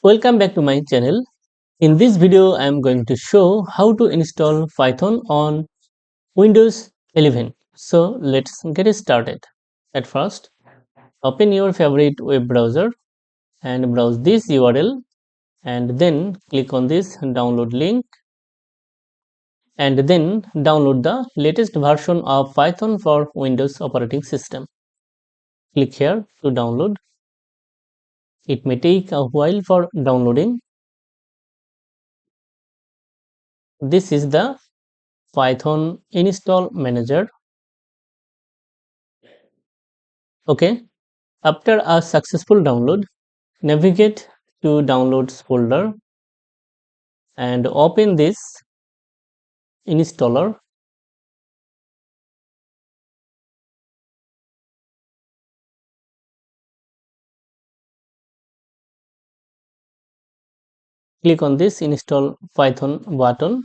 Welcome back to my channel. In this video, I am going to show how to install Python on Windows 11. So let's get started. At first, open your favorite web browser and browse this URL and then click on this download link and then download the latest version of Python for Windows operating system. Click here to download. It may take a while for downloading. This is the Python install manager. Okay, after a successful download, navigate to downloads folder and open this installer. Click on this install Python button.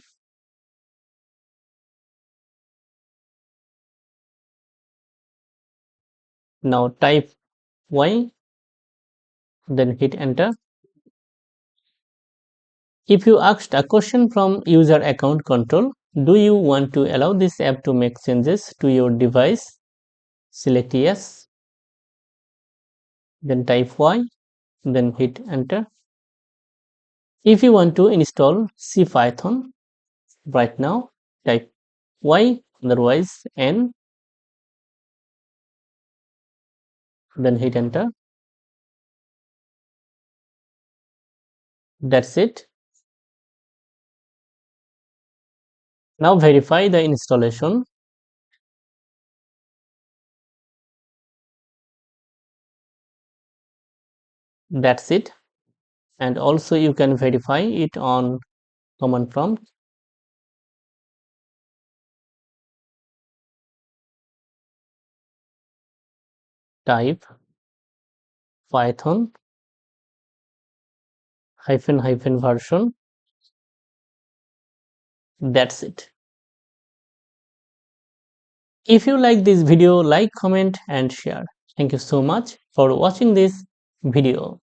Now type Y, then hit enter. If you asked a question from user account control, do you want to allow this app to make changes to your device? Select yes, then type Y, then hit enter. If you want to install CPython right now, type Y, otherwise N, then hit enter. That's it. Now verify the installation. That's it. And also you can verify it on command prompt. Type python version. That's it. If you like this video, like, comment and share. Thank you so much for watching this video.